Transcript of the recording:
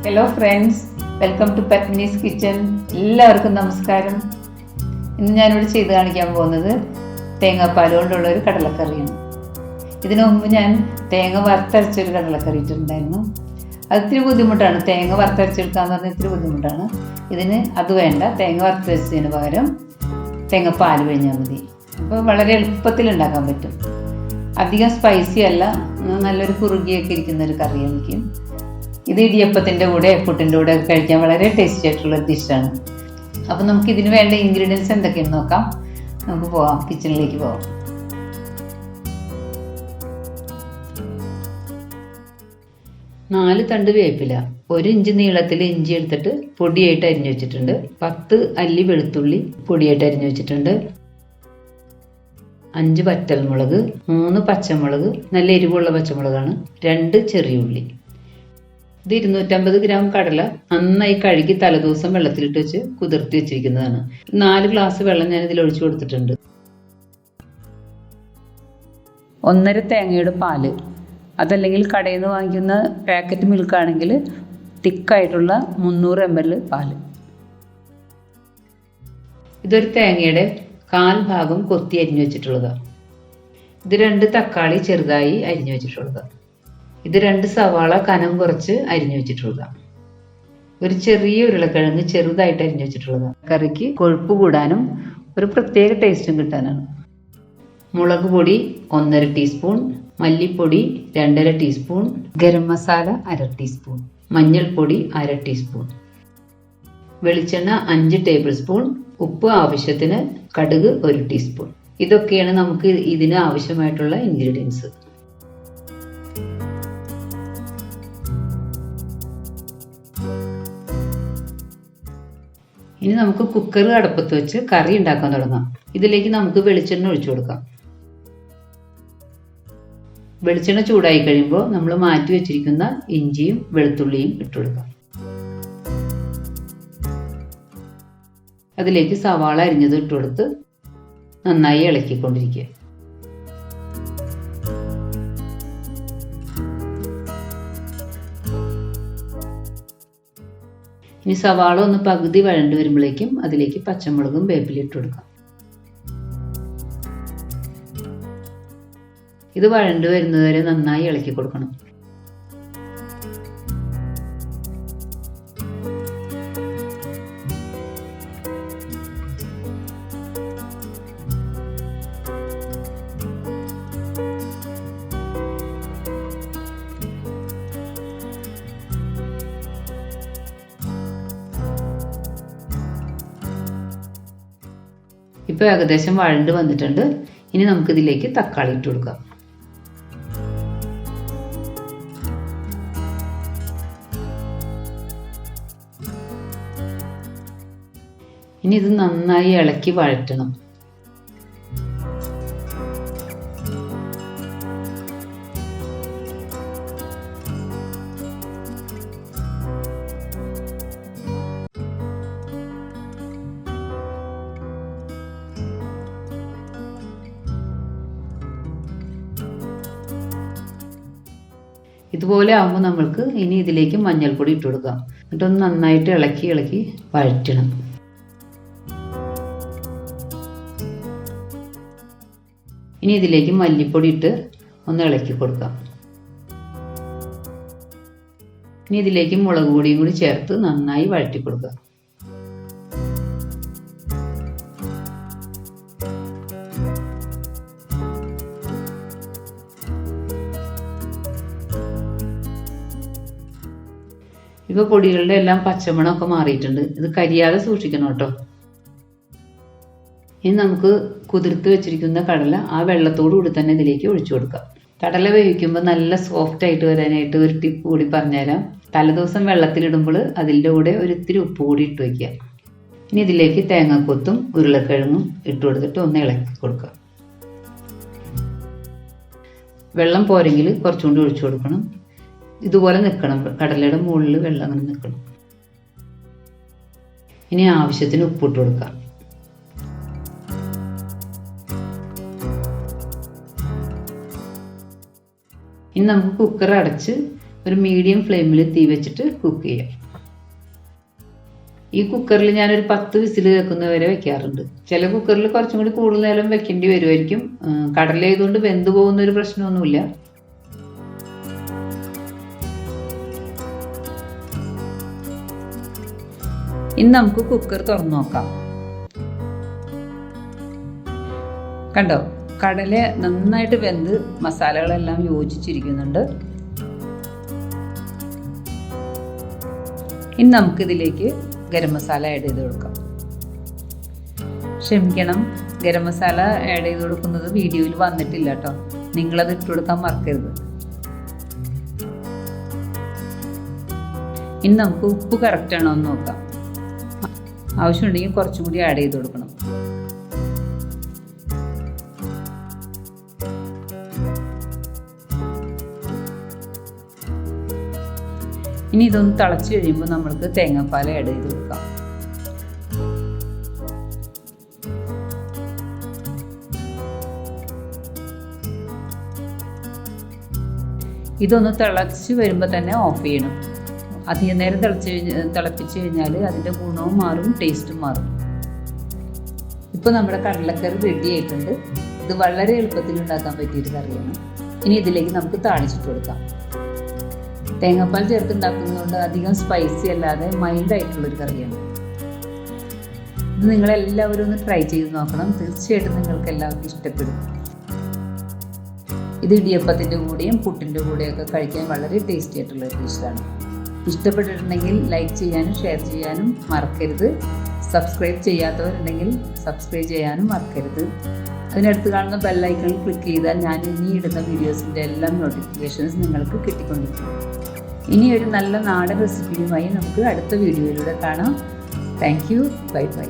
Hello friends, welcome to Padmini's kitchen. എല്ലാവർക്കും നമസ്കാരം. ഇന്ന് ഞാൻ ഇവിടെ ചെയ്തു കാണിക്കാൻ പോകുന്നത് തേങ്ങാപ്പാൽ കൊണ്ടുള്ള ഒരു കടലക്കറിയാണ്. ഇതിനു മുമ്പ് ഞാൻ തേങ്ങ വറുത്തരച്ചൊരു കടലക്കറി ഇട്ടിട്ടുണ്ടായിരുന്നു. അത് ഇത്തിരി ബുദ്ധിമുട്ടാണ്. തേങ്ങ വറുത്തരച്ചെടുക്കാന്ന് പറഞ്ഞാൽ ഇത്തിരി ബുദ്ധിമുട്ടാണ്. ഇതിന് അത് വേണ്ട. തേങ്ങ വറുത്തരച്ചതിന് പകരം തേങ്ങാപ്പാൽ പിഴിഞ്ഞാൽ മതി. അപ്പോൾ വളരെ എളുപ്പത്തിൽ ഉണ്ടാക്കാൻ പറ്റും. അധികം സ്പൈസി അല്ല, നല്ലൊരു കുറുകിയൊക്കെ ഇരിക്കുന്ന ഒരു കറിയായിരിക്കും. ഇത് ഇടിയപ്പത്തിൻ്റെ കൂടെ പുട്ടിൻ്റെ കൂടെ കഴിക്കാൻ വളരെ ടേസ്റ്റി ആയിട്ടുള്ള ഡിഷാണ്. അപ്പോൾ നമുക്ക് ഇതിന് വേണ്ട ഇൻഗ്രീഡിയൻസ് എന്തൊക്കെയാണെന്ന് നോക്കാം. നമുക്ക് പോവാം, കിച്ചണിലേക്ക് പോവാം. നാല് തണ്ട് വേപ്പില, 1 ഇഞ്ച് നീളത്തിൽ ഇഞ്ചി എടുത്തിട്ട് പൊടിയായിട്ട് അരിഞ്ഞു വെച്ചിട്ടുണ്ട്. 10 അല്ലി വെളുത്തുള്ളി പൊടിയായിട്ട് അരിഞ്ഞു വെച്ചിട്ടുണ്ട്. 5 വറ്റൽമുളക്, 3 പച്ചമുളക്, നല്ല എരിവുള്ള പച്ചമുളകാണ്, 2 ചെറിയ ഉള്ളി. ഇത് 250 ഗ്രാം കടല നന്നായി കഴുകി തലേദിവസം വെള്ളത്തിലിട്ട് വെച്ച് കുതിർത്തി വെച്ചിരിക്കുന്നതാണ്. 4 ഗ്ലാസ് വെള്ളം ഞാൻ ഇതിൽ ഒഴിച്ചു കൊടുത്തിട്ടുണ്ട്. 1.5 തേങ്ങയുടെ പാല്, അതല്ലെങ്കിൽ കടയിൽ നിന്ന് വാങ്ങിക്കുന്ന പാക്കറ്റ് മിൽക്കാണെങ്കിൽ തിക്കായിട്ടുള്ള 300 ml പാല്. ഇതൊരു തേങ്ങയുടെ 1/4 ഭാഗം കൊത്തി അരിഞ്ഞു വെച്ചിട്ടുള്ളതാണ്. ഇത് 2 തക്കാളി ചെറുതായി അരിഞ്ഞു വെച്ചിട്ടുള്ളതാണ്. ഇത് 2 സവാള കനം കുറച്ച് അരിഞ്ഞു വെച്ചിട്ടുള്ളതാണ്. ഒരു ചെറിയ ഉരുളക്കിഴങ്ങ് ചെറുതായിട്ട് അരിഞ്ഞു വെച്ചിട്ടുള്ളതാണ്. കറിക്ക് കൊഴുപ്പ് കൂടാനും ഒരു പ്രത്യേക ടേസ്റ്റും കിട്ടാനാണ്. മുളക് പൊടി 1.5 ടീസ്പൂൺ, മല്ലിപ്പൊടി 2.5 ടീസ്പൂൺ, ഗരം മസാല 1/2 ടീസ്പൂൺ, മഞ്ഞൾപ്പൊടി 1/2 ടീസ്പൂൺ, വെളിച്ചെണ്ണ 5 ടേബിൾ സ്പൂൺ, ഉപ്പ് ആവശ്യത്തിന്, കടുക് 1 ടീസ്പൂൺ. ഇതൊക്കെയാണ് നമുക്ക് ഇതിന് ആവശ്യമായിട്ടുള്ള ഇൻഗ്രീഡിയൻസ്. ഇനി നമുക്ക് കുക്കർ അടുപ്പത്ത് വെച്ച് കറി ഉണ്ടാക്കാൻ തുടങ്ങാം. ഇതിലേക്ക് നമുക്ക് വെളിച്ചെണ്ണ ഒഴിച്ചു കൊടുക്കാം. വെളിച്ചെണ്ണ ചൂടായി കഴിയുമ്പോൾ നമ്മൾ മാറ്റി വെച്ചിരിക്കുന്ന ഇഞ്ചിയും വെളുത്തുള്ളിയും ഇട്ട് കൊടുക്കാം. അതിലേക്ക് സവാള അരിഞ്ഞത് ഇട്ട് കൊടുത്ത് നന്നായി ഇളക്കിക്കൊണ്ടിരിക്കുക. ഇനി സവാള ഒന്ന് പകുതി വഴണ്ടു വരുമ്പോഴേക്കും അതിലേക്ക് പച്ചമുളകും വേപ്പില ഇട്ട് കൊടുക്കാം. ഇത് വഴണ്ടു വരുന്നതുവരെ നന്നായി ഇളക്കി കൊടുക്കണം. ഇപ്പോൾ ഏകദേശം വഴണ്ട് വന്നിട്ടുണ്ട്. ഇനി നമുക്കിതിലേക്ക് തക്കാളി ഇട്ട് കൊടുക്കാം. ഇനി ഇത് നന്നായി ഇളക്കി വഴറ്റണം. ഇതുപോലെ ആകുമ്പോൾ നമ്മൾക്ക് ഇനി ഇതിലേക്ക് മഞ്ഞൾപ്പൊടി ഇട്ട് കൊടുക്കാം. എന്നിട്ടൊന്ന് നന്നായിട്ട് ഇളക്കി ഇളക്കി വഴറ്റണം. ഇനി ഇതിലേക്ക് മല്ലിപ്പൊടി ഇട്ട് ഒന്ന് ഇളക്കി കൊടുക്കാം. ഇനി ഇതിലേക്ക് മുളക് പൊടിയും കൂടി ചേർത്ത് നന്നായി വഴറ്റി കൊടുക്കുക. ഇപ്പോൾ പൊടികളുടെ എല്ലാം പച്ചമണമൊക്കെ മാറിയിട്ടുണ്ട്. ഇത് കരിയാതെ സൂക്ഷിക്കണം കേട്ടോ. ഇനി നമുക്ക് കുതിർത്ത് വെച്ചിരിക്കുന്ന കടല ആ വെള്ളത്തോടു കൂടി തന്നെ ഇതിലേക്ക് ഒഴിച്ചു കൊടുക്കാം. കടല വേവിക്കുമ്പോൾ നല്ല സോഫ്റ്റ് ആയിട്ട് വരാനായിട്ട് ഒരു ടിപ്പ് കൂടി പറഞ്ഞുതരാം. തലേദിവസം വെള്ളത്തിലിടുമ്പോൾ അതിൻ്റെ കൂടെ ഒരിത്തിരി ഉപ്പ് കൂടി ഇട്ട് വയ്ക്കുക. ഇനി ഇതിലേക്ക് തേങ്ങാക്കൊത്തും ഉരുളക്കിഴങ്ങും ഇട്ട് കൊടുത്തിട്ട് ഒന്ന് ഇളക്കി കൊടുക്കുക. വെള്ളം പോരെങ്കിൽ കുറച്ചുകൂടി ഒഴിച്ചു കൊടുക്കണം. ഇതുപോലെ നിൽക്കണം. കടലയുടെ മുകളിൽ വെള്ളം അങ്ങനെ നിൽക്കണം. ഇനി ആവശ്യത്തിന് ഉപ്പിട്ട് കൊടുക്കാം. ഇനി നമുക്ക് കുക്കർ അടച്ച് ഒരു മീഡിയം ഫ്ലെയിമിൽ തീ വെച്ചിട്ട് കുക്ക് ചെയ്യാം. ഈ കുക്കറിൽ ഞാനൊരു 10 വിസിൽ കേൾക്കുന്നവരെ വെക്കാറുണ്ട്. ചില കുക്കറിൽ കുറച്ചും കൂടി കൂടുതൽ നേരം വെക്കേണ്ടി വരുമായിരിക്കും. കടലായതുകൊണ്ട് വെന്ത് പോകുന്ന ഒരു പ്രശ്നമൊന്നുമില്ല. ഇനി നമുക്ക് കുക്കർ തുറന്നു നോക്കാം. കണ്ടോ, കടല നന്നായിട്ട് വെന്ത് മസാലകളെല്ലാം യോജിച്ചിരിക്കുന്നുണ്ട്. ഇനി നമുക്കിതിലേക്ക് ഗരം മസാല ആഡ് ചെയ്ത് കൊടുക്കാം. ക്ഷമിക്കണം, ഗരം മസാല ആഡ് ചെയ്ത് കൊടുക്കുന്നത് വീഡിയോയിൽ വന്നിട്ടില്ല കേട്ടോ. നിങ്ങളത് ഇട്ട് കൊടുക്കാൻ മറക്കരുത്. ഇനി നമുക്ക് ഉപ്പ് കറക്റ്റ് ആണോ എന്ന് നോക്കാം. ആവശ്യമുണ്ടെങ്കിൽ കുറച്ചും കൂടി ആഡ് ചെയ്ത് കൊടുക്കണം. ഇനി ഇതൊന്ന് തിളച്ച് കഴിയുമ്പോൾ നമ്മൾക്ക് തേങ്ങാപ്പാൽ ആഡ് ചെയ്ത് കൊടുക്കാം. ഇതൊന്ന് തിളച്ച് വരുമ്പോൾ തന്നെ ഓഫ് ചെയ്യണം. അധികം നേരം തിളപ്പിച്ച് കഴിഞ്ഞാൽ അതിൻ്റെ ഗുണവും മാറും, ടേസ്റ്റും മാറും. ഇപ്പോൾ നമ്മുടെ കടലക്കറി റെഡി ആയിട്ടുണ്ട്. ഇത് വളരെ എളുപ്പത്തിൽ ഉണ്ടാക്കാൻ പറ്റിയൊരു കറിയാണ്. ഇനി ഇതിലേക്ക് നമുക്ക് താളിച്ചിട്ട് കൊടുക്കാം. തേങ്ങാപ്പാൽ ചേർത്തുണ്ടാക്കുന്നതുകൊണ്ട് അധികം സ്പൈസി അല്ലാതെ മൈൽഡായിട്ടുള്ളൊരു കറിയാണ്. ഇത് നിങ്ങളെല്ലാവരും ഒന്ന് ട്രൈ ചെയ്ത് നോക്കണം. തീർച്ചയായിട്ടും നിങ്ങൾക്ക് എല്ലാവർക്കും ഇഷ്ടപ്പെടും. ഇത് ഇടിയപ്പത്തിൻ്റെ കൂടെയും പുട്ടിൻ്റെ കൂടെയൊക്കെ കഴിക്കാൻ വളരെ ടേസ്റ്റി ആയിട്ടുള്ളൊരു ഡിഷാണ്. ഇഷ്ടപ്പെട്ടിട്ടുണ്ടെങ്കിൽ ലൈക്ക് ചെയ്യാനും ഷെയർ ചെയ്യാനും മറക്കരുത്. സബ്സ്ക്രൈബ് ചെയ്യാത്തവരുണ്ടെങ്കിൽ സബ്സ്ക്രൈബ് ചെയ്യാനും മറക്കരുത്. അതിനടുത്ത് കാണുന്ന ബെല്ലൈക്കണിൽ ക്ലിക്ക് ചെയ്താൽ ഞാൻ ഇനി ഇടുന്ന വീഡിയോസിൻ്റെ എല്ലാം നോട്ടിഫിക്കേഷൻസ് നിങ്ങൾക്ക് കിട്ടിക്കൊണ്ടിരിക്കും. ഇനി ഒരു നല്ല നാടൻ റെസിപ്പിയുമായി നമുക്ക് അടുത്ത വീഡിയോയിലൂടെ കാണാം. Thank you. Bye bye.